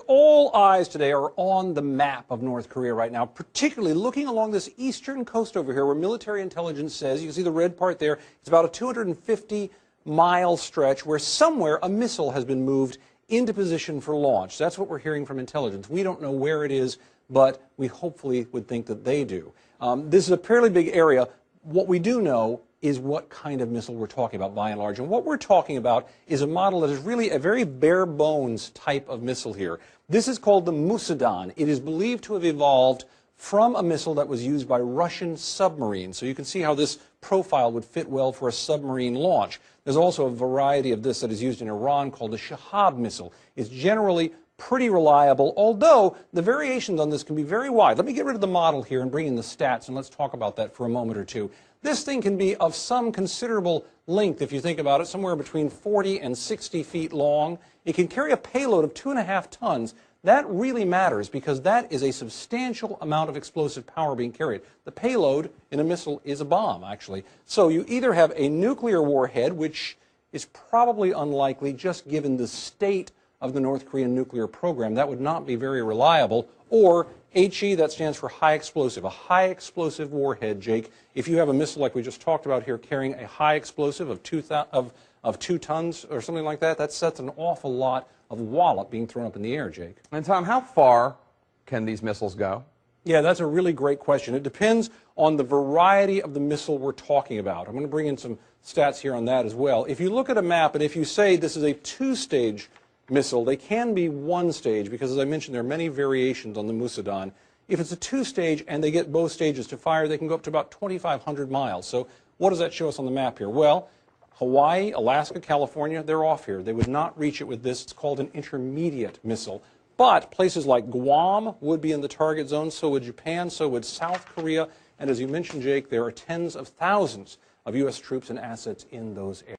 All eyes today are on the map of North Korea right now, particularly looking along this eastern coast over here where military intelligence says, you can see the red part there, it's about a 250-mile stretch where somewhere a missile has been moved into position for launch. That's what we're hearing from intelligence. We don't know where it is, but we hopefully would think that they do. This is a fairly big area. What we do know is what kind of missile we're talking about by and large. And what we're talking about is a model that is really a very bare bones type of missile here. This is called the Musadan. It is believed to have evolved from a missile that was used by Russian submarines. So you can see how this profile would fit well for a submarine launch. There's also a variety of this that is used in Iran called the Shahab missile. It's generally pretty reliable, although the variations on this can be very wide. Let me get rid of the model here and bring in the stats, and let's talk about that for a moment or two. This thing can be of some considerable length, if you think about it, somewhere between 40 and 60 feet long. It can carry a payload of 2.5 tons. That really matters because that is a substantial amount of explosive power being carried. The payload in a missile is a bomb, actually. So you either have a nuclear warhead, which is probably unlikely just given the state of the North Korean nuclear program. That would not be very reliable. Or HE, that stands for high explosive, a high explosive warhead, Jake. If you have a missile like we just talked about here carrying a high explosive of 2 tons or something like that, that sets an awful lot of wallop being thrown up in the air, Jake. And Tom, how far can these missiles go? Yeah, that's a really great question. It depends on the variety of the missile we're talking about. I'm going to bring in some stats here on that as well. If you look at a map and if you say this is a two-stage missile, they can be one stage because, as I mentioned, there are many variations on the Musadan. If it's a two-stage and they get both stages to fire, they can go up to about 2,500 miles. So what does that show us on the map here? Well, Hawaii, Alaska, California, they're off here. They would not reach it with this. It's called an intermediate missile. But places like Guam would be in the target zone, so would Japan, so would South Korea. And as you mentioned, Jake, there are tens of thousands of U.S. troops and assets in those areas.